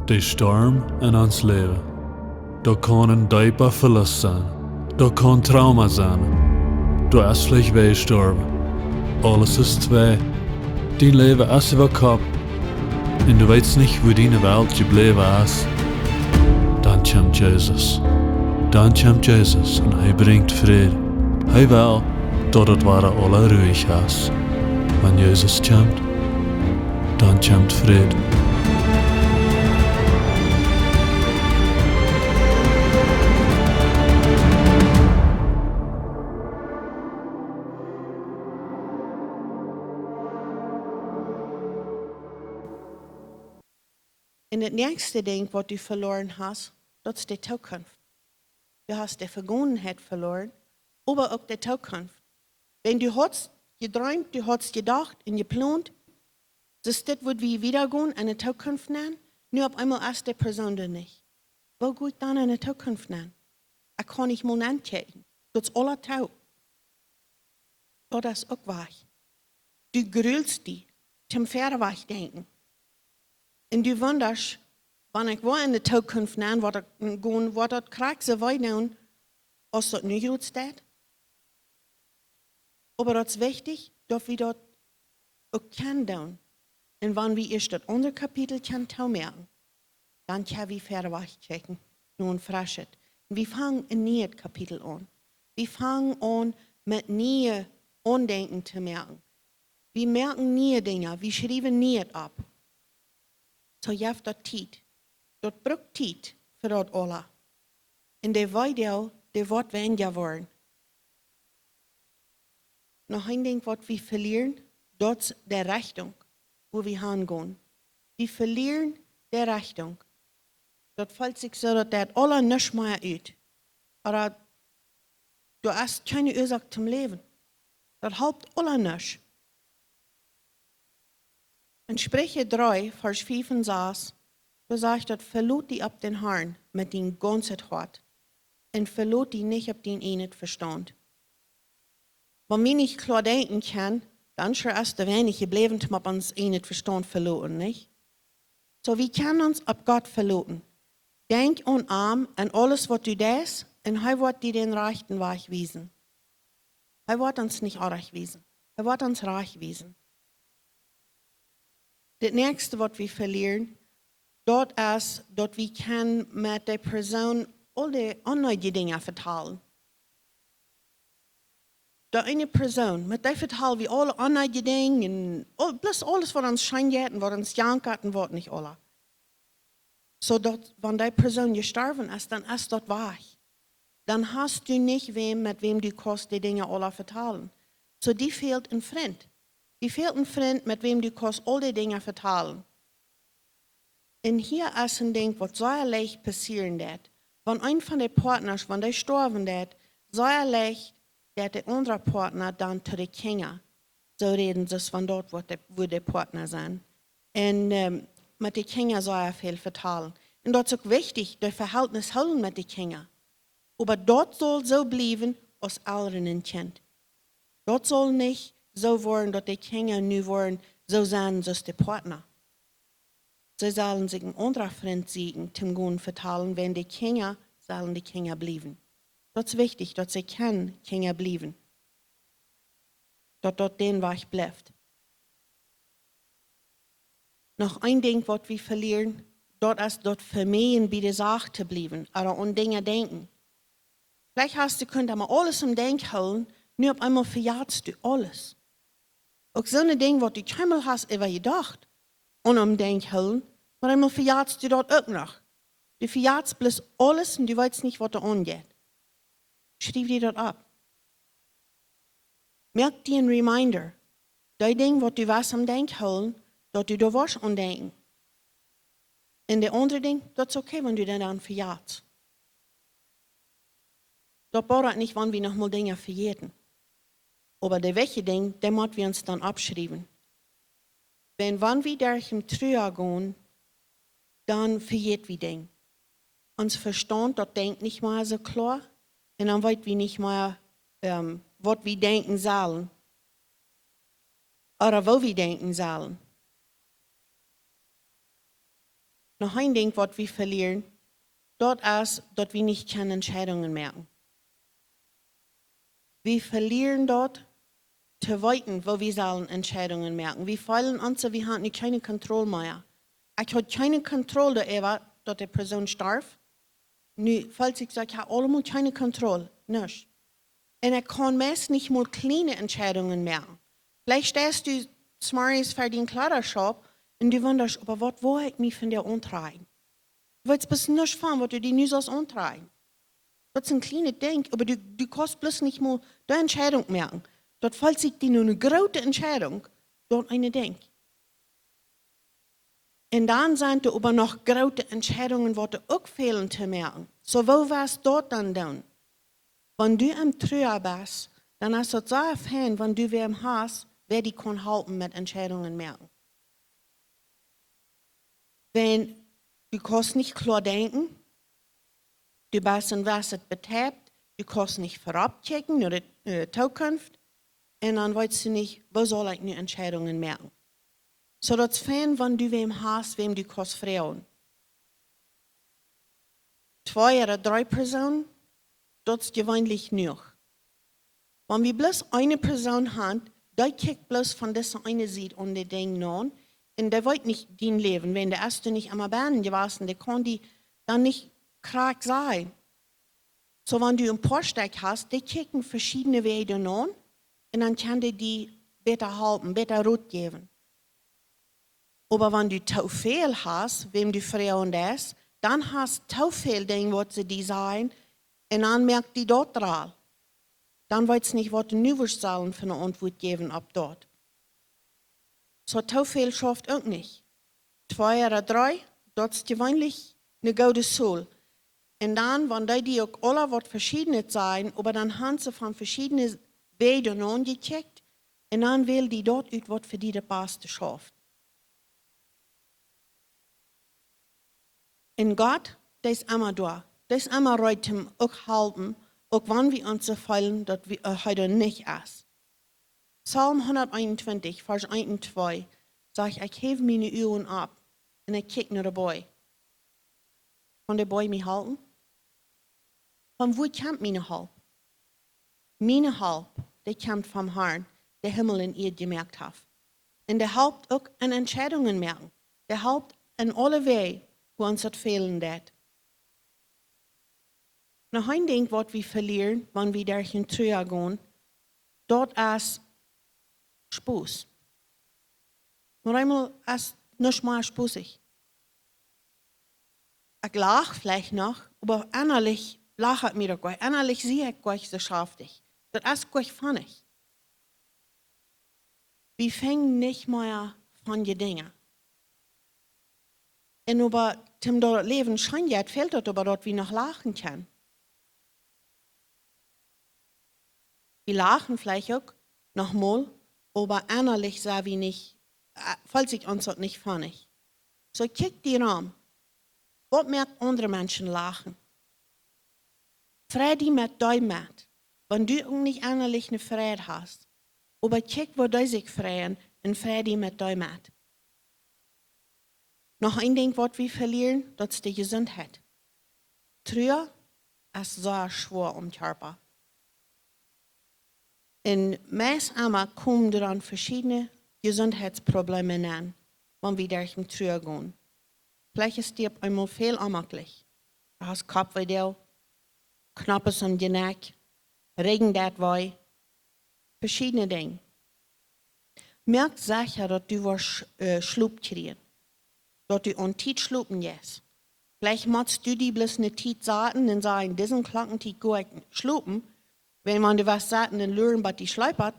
Die Sturm in ons leven. Dat kan een dieper verlust zijn. Dat kan trauma zijn. Du hast vielleicht weggestorben. Alles ist zwei. Dein Leben ist über Kopf. Und du weißt nicht, wo deine Welt geblieben ist. Dann kommt Jesus. Dann kommt Jesus und er bringt Frieden. Er will, dass es war alle ruhig ist. Wenn Jesus kommt, dann kommt Frieden. En het nächste ding wat du verloren hast, dat is de toekomst. Du hast de Vergangenheit verloren, aber auch de Zukunft. Wenn du hast geträumt, du hast gedacht und geplant, dass das wird wie wiedergehen in der Zukunft nehmen, nur auf einmal ist die Person da nicht. Wo geht ich dann in der Zukunft nehmen? Ich kann nicht mal anchecken. Das ist alles taub. Das ist auch wahr. Du grüllst die, zum Pferdeweg denken. Und du wunderst, wenn ich in der Zukunft nehmen, was das kriegt, so weit tun, als das nicht gut steht. Aber das ist wichtig, dass wir das auch tun. Und wenn wir erst das andere Kapitel merken, dann können wir Pferdeweg checken, nun frisch. Wir fangen ein neues Kapitel an. Wir fangen an, mit neuen Andenken zu merken. Wir merken neue Dinge, wir schreiben nicht ab. So jeft dat tijd. Dat braucht tijd für das alle. Und der Weidel, der wird weniger worden. Noch ein Ding, was wir verlieren, das ist die Richtung, wo wir hingehen. Wir verlieren die Richtung. Das fällt sich so, dass das alle nicht mehr aus. Aber du hast keine Ursache zum Leben. Das hilft alle nicht. In Sprüche 3, Vers 5 und 6, da sagt er, verlot die ab den Herrn mit den ganzen Hart und verlot die nicht ab den einen Verstand. Wenn wir nicht klar denken können, dann ist der wenig geblieben, ob uns einen Verstand verloren, nicht? So, wir können uns ab Gott verloten. Denk an ihm und alles, was du das, und er wird dir den rechten Weg weisen. Er wird uns nicht reich weisen. Er wird uns reich weisen. Das nächste, was wir verlieren, dort ist, dass wir mit der Person all die anderen Dinge verteilen. Da eine Person, mit der verteilen wir alle anderen Dinge, und bloß alles, was uns scheint, was uns jankert, wird nicht alle. So, dass, wenn die Person gestorben ist, dann ist das wahr. Dann hast du nicht mit wem du kannst die Dinge alle verteilen. So, die fehlt ein Freund. Die fehlt ein Freund, mit wem du kannst all die Dinge verteilen. Und hier ist ein Ding, was sehr leicht passieren wird. Wenn ein von den Partnern, wenn der sterben wird, sehr leicht, dass der andere Partner dann zu den Kindern, so reden sie von dort, wo die Partner sind. Und mit den Kindern sehr viel verteilen. Und das ist auch wichtig, das Verhältnis halten mit den Kindern. Aber dort soll so bleiben, als Eltern ein Kind. Dort soll nicht so worden, dass die Kinder nu worden, so sein, als die Partner. Sie sollen sich ein anderer Freund siegen, zum Gehen verteilen, wenn die Kinder, sollen die Kinder bleiben. Das ist wichtig, dass sie Kinder bleiben. Dass dort den Weg bleibt. Noch ein Ding, was wir verlieren, dort ist dort vermehren, bei der Sache zu bleiben, oder an Dinge denken. Vielleicht könnt ihr mal alles im Denk holen, nur auf einmal verjagst du alles. Auch so ein Ding, was du keinmal hast über gedacht und am Denk holen, aber einmal verjagst du dort auch noch. Du verjagst bloß alles und du weißt nicht, was da angeht. Schreib dir dort ab. Merk dir ein Reminder. Das Ding, was du was am Denk holen, dass du da was andenken. Und der andere Ding, das ist okay, wenn du den dann verjagst. Das braucht nicht, wenn wir nochmal Dinge verjäten. Aber der welche Ding, der müssen wir uns dann abschreiben. Wenn wir durch den Trüger gehen, dann verjäht wir Dinge. Uns Verstand, das denkt nicht mehr so klar. Und dann weiß wir nicht mehr, was wir denken sollen. Oder wo wir denken sollen. Noch ein Ding, was wir verlieren, dort ist, dass wir nicht keine Entscheidungen merken. Wir verlieren dort zu weiten, wo wir sollen Entscheidungen merken. Wir fallen an, so wir haben keine Kontrolle mehr. Ich habe keine Kontrolle darüber, dass die Person starb. Nu, falls ich sage, ich habe allemal keine Kontrolle. Nicht. Und ich kann meist nicht mal kleine Entscheidungen merken. Vielleicht stehst du morgens für den Kleidershop und du wunderst, aber was will ich mich von dir antreiben? Du willst bis nicht fahren, was du dir nicht sollst antreiben. Das ist ein kleines Ding, aber du kannst bloß nicht mal die Entscheidung merken. Dort fällt sich dir nur eine große Entscheidung, dort eine Ding. Und dann sind da aber noch große Entscheidungen, die auch fehlen zu merken. So, wo warst du dort dann? Wenn du im Trauer bist, dann ist es sehr fein, wenn du wem hast, wer die kann helfen mit Entscheidungen merken. Wenn du kannst nicht klar denken, du bist in was es betrifft, du kannst nicht vorabchecken oder Zukunft, und dann weißt du nicht, wo soll ich nur Entscheidungen merken. So, das ist fein, wenn du wem hast, wem du kannst fragen. 2 oder 3 Personen, das ist gewöhnlich genug. Wenn wir bloß eine Person haben, die guckt bloß von dieser einen Seite und die Dinge an, und der will nicht dein Leben. Wenn der erste nicht einmal Bahn gewesen, der kann die dann nicht krank sein. So, wenn du ein Vorsteck hast, die gucken verschiedene Wege an, und dann kann die besser helfen, besser Rat geben. Aber wenn du zu viel hast, wem du fragen das, dann hast du zu viel Dinge, was sie dir sagen, und dann merkt die dort dran. Dann weißt du nicht, was du nur sollen für eine Antwort geben ab dort. So zu viel schafft auch nicht. 2 oder 3, das ist gewöhnlich eine gute Soul. Und dann, wenn die auch alle was Verschiedenes sein, aber dann haben sie von verschiedenen Wegen angekickt, und dann will die dort aus, was für die der Beste schafft. Und Gott, der ist immer da. Der ist immer ready zum auch halten, auch wenn wir uns so fühlen, dass wir heute nicht ist. Psalm 121, Vers 1 und 2, sagt, ich hebe meine Augen ab und ich kicke nach der Boy. Kann der Boy mich halten? Von wo kommt meine Halb? Meine Halb, der kommt vom Herrn, der Himmel in ihr gemerkt hat. Und der helpt auch an Entscheidungen merken. Der helpt an alle Wege, wo uns das fehlen wird. Noch ein Ding, was wir verlieren, wenn wir durch den Trauer gehen, dort ist Spaß. Nur einmal ist nicht mehr spaßig. Ich lache vielleicht noch, aber innerlich lache ich mir doch gleich. Innerlich sehe ich gleich so schaftig. Das ist gleich funnig. Wir fangen nicht mehr von den Dingen. Und über dem Leben scheint ja, fehlt das aber dort, wie noch lachen kann. Wir lachen vielleicht auch nochmal, aber innerlich sagen wir nicht, falls ich uns das nicht funnig. So kick die Raum. Was merkt andere Menschen lachen? Freude mit deinem mit. Wenn du nicht innerlich eine Freude hast, aber kick, wo die sich freuen, und Freude mit deinem mit. Noch ein Ding, was wir verlieren, das ist die Gesundheit. Trauer ist sehr schwer um den Körper. Und meist einmal kommen dann verschiedene Gesundheitsprobleme an, wenn wir durch den Trauer gehen. Vielleicht ist dir einmal viel unmöglich. Du hast Kopfweh, Knappes um den Neck, Regen dat wei, verschiedene Dinge. Merk sicher, dass du was Schlup kriegst. Dass du an Tiet schlupen jetzt. Vielleicht machst du die bloß eine Tiet sagen und sagen, diesen Klocken Tiet gut schlupen. Wenn man dir was sagt und lernen, was die schleupert,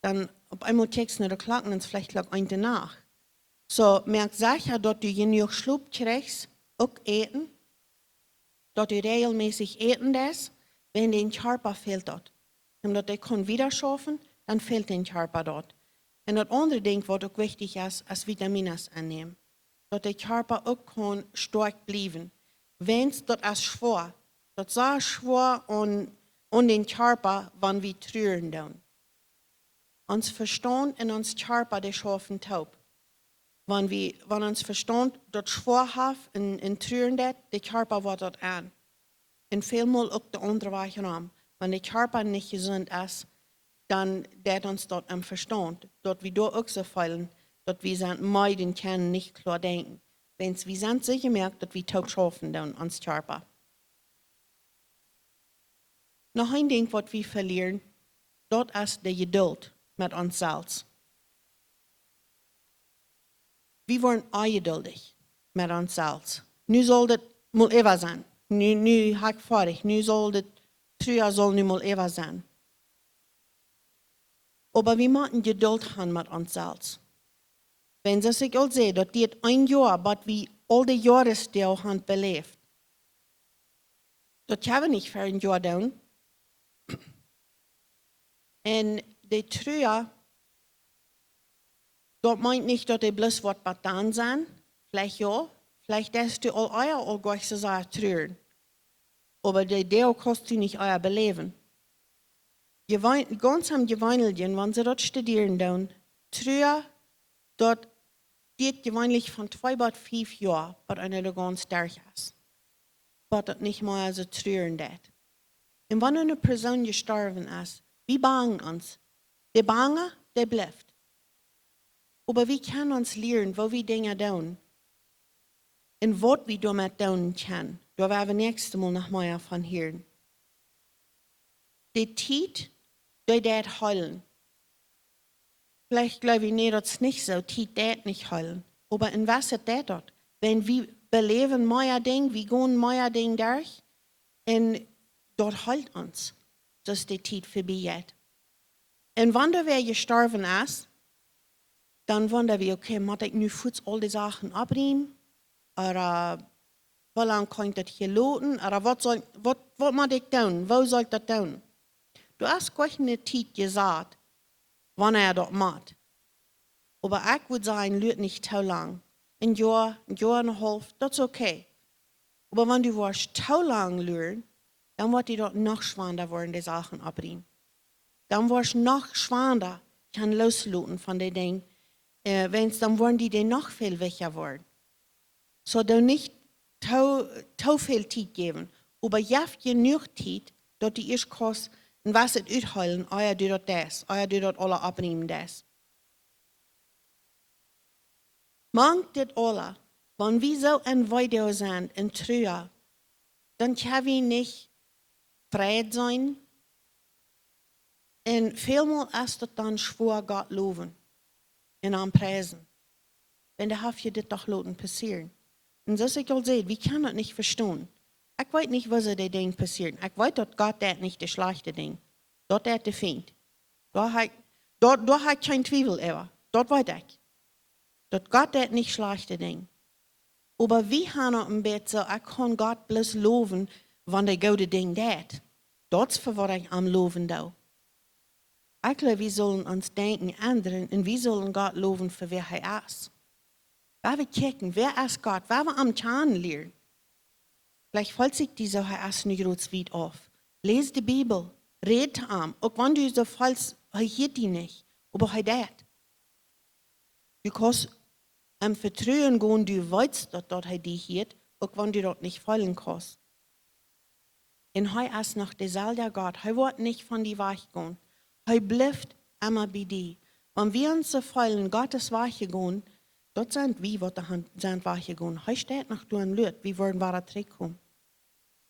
dann auf einmal kriegst du eine Klocken und es vielleicht gleich eine nach. So, merk sicher, dass du genug Schlup kriegst, auch eten. Dass du regelmäßig eten das, wenn den Körper fehlt dort. Und dass der kann wieder schaffen, dann fehlt den Körper dort. Und das andere Ding, was auch wichtig ist, ist Vitamine annehmen. Dass der Körper auch kann stark bleiben. Wenn es dort ist schwer, das ist sehr schwer an den Körper, wenn wir trüren dann. Uns Verstand und uns Körper, der schaffen taub. wenn uns Verstand dort schwor hat in Trüren dat, der Körper wird dort an. Und vielmal auch der andere Weiche rum. Wenn der Körper nicht gesund ist, dann dat uns dort am Verstand. Dort wie du auch so fallen, dort wir sind meiden können nicht klar denken. Wenn wir sind sicher merkt, dass wir taub schaffen dann ans Körper. Noch ein Ding, was wir verlieren, dort ist die Geduld mit uns selbst. Wir waren ungeduldig mit uns selbst. Nu soll das mal immer sein. Nu habe ich fertig. Nu soll das früher soll nu mal immer sein. Aber wir müssen Geduld haben mit uns selbst. Wenn Sie sich all sehen, dass die ein Jahr, was wir all die Jahresdauer haben belebt, das können wir nicht für ein Jahr tun. Und die Trüher, das meint nicht, dass die bloß was dann sind. Vielleicht ja, vielleicht hast du all gleich so sagen, trüren. Aber die Dauer kostet nicht euer Beleben. Ganz am Gewöhnlichen, wenn Sie dort studieren, dann, Trüher, dort geht gewöhnlich von 2 bis 5 Jahren, bis einer da ganz stark ist. Was das nicht mal so trüren dat. Und wenn eine Person gestorben ist, wir bangen uns. Die Bange, die bleibt. Aber wir können uns lernen, wo wir Dinge tun. Und was wir damit tun können. Da werden wir nächstes Mal noch mehr von hören. Die Zeit, die das heilen. Vielleicht glaube ich nicht, dass es nicht so ist, das nicht heilen. Aber in was ist das dort? Wenn wir beleben mehr Dinge, wir gehen mehr Dinge durch, und dort heilt uns, dass die Zeit vorbei geht. Und wenn wir gestorben ist, dann wundern wir, okay, muss ich nu kurz all die Sachen abbrechen? Oder wie lange kann ich das hier loten? Oder was muss ich tun? Wo soll ich das tun? Du hast gar nicht Zeit gesagt, wann das macht. Aber ich würde sagen, lüt nicht zu lang. Ein Jahr und ein halb, das ist okay. Aber wenn du zu lang lüren, dann wird die dort noch schwander worden, die Sachen abbringen. Dann wirst du noch schwander, kann losluten von den Dingen. Dann wollen die noch viel wichtiger worden. So, du nicht zu viel Zeit geben. Aber jaft genug Zeit, dass die erst kostet, und was es utheilen, euer du dort das, euer du dort alle abnehmen das. Mangt das alle, wenn wir so ein Video sind, in Trüher, dann können wir nicht frei sein. Und vielmal ist das dann schwor Gott loben und am Preisen. Wenn der Haft das doch loten passieren. Und das ich all sehe, wir können das nicht verstehen. Ich weiß nicht, was die Dinge passieren. Ich weiß, dass Gott das nicht das schlechte Ding. Dort ist der Feind. Dort hat kein Zweifel über. Dort weiß ich. Dass Gott das nicht schlechte Ding. Aber wir haben auch ein Bett so, ich kann Gott bloß loben, wenn der gute Ding das. Das ist für was ich am Loben da. Ich glaube, wir sollen uns denken ändern und wir sollen Gott loben, für wer er ist. Wenn wir kicken, wer ist Gott, wenn wir am Zahn lernen. Vielleicht fällt sich diese er ist nicht groß weit auf. Lese die Bibel, red am, auch wenn du so falsch, er hört die nicht, aber er das. Du kannst am Vertrauen gehen, du weißt, dass dort er die hört, auch wenn du dort nicht fallen kannst. Und er ist noch derselbe Gott, er wird nicht von dir weichgehen. Er bleibt immer bei dir. Wenn wir uns so fallen, Gottes Weiche gehen, dort sind wir, die sind Weiche gehen. Er steht noch du im Lüt, wir wollen wahre zurückkommen.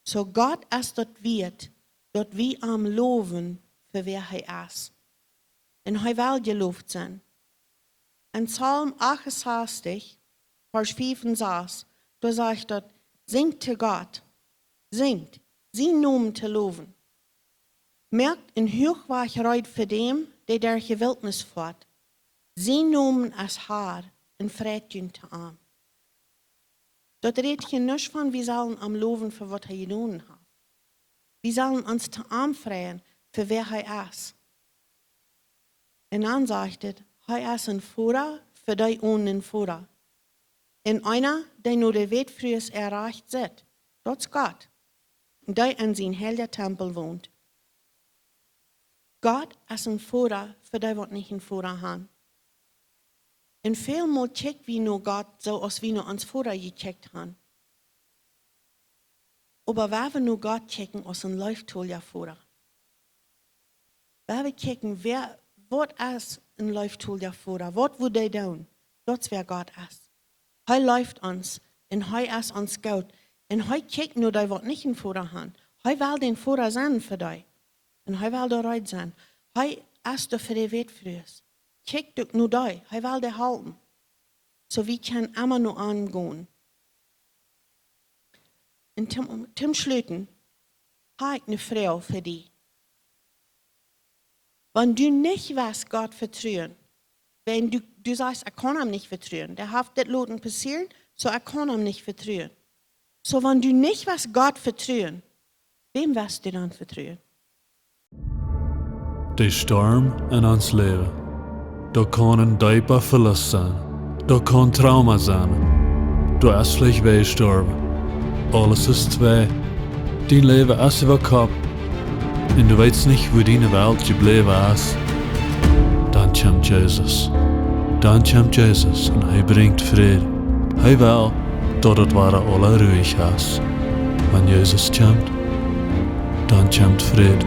So Gott ist dort wird, dort wir am Loben, für wer er ist. Und er will gelobt sein. In Psalm 68, Vers 5 und 6, da sagt dort, singt zu Gott, singt, sie Namen zu loben. Merkt in Hochwachkeit für dem, der der Wildnis fährt. Sie Namen als Haar und Frettchen zu arm. Dort redet hier nicht von, wir sollen am Loben für was er getan hat. Wir sollen uns zu arm freuen, für wer er ist. Und dann sagt er ist ein Führer für die ohne Führer. Und einer, der nur der Weg früher erreicht hat, das ist Gott. Und der in seinem heiligen Tempel wohnt. Gott ist ein Führer für die, die nicht einen Führer haben. En veelmaal kijkt wie nu Gott, zoals wie nu ons Vater gekeken haben. Aber waar we nu Gott kijken als een leuftool Vater. Waar we kijken, wat is een leuftool Vater? Wat wil hij doen? Dat is wer Gott is. Hij läuft ons en hij is ons goed. En hij kijkt nu, dat wat niet een Vater haben. Hij wil den Vater zijn voor die. En hij wil eruit zijn. Hij is er voor de wet voor ons. Kijk doch nu die. Hij wil die halten. So wie kan immer nur angehen. Und zum Schluten habe ich eine Frau für dich. Wenn du nicht weißt, Gott vertrauen, wenn du sagst, ich kann ihm nicht vertrauen, der hat das Loten passiert, so ich kann ihm nicht vertrauen. So wenn du nicht weißt, Gott vertrauen, wem wirst du dann vertrauen? Der Sturm in ons leven. Dat kan een dieper verlust zijn. Dat kan trauma zijn. Du ist vielleicht weggestorben. Alles ist zwei. Dein Leben ist über Kopf. Und du weißt nicht, wo deine Welt geblieben ist. Dann kommt Jesus. Dann kommt Jesus und er bringt Frieden. Er will, dass es alle ruhig ist. Wenn Jesus kommt, dann kommt Frieden.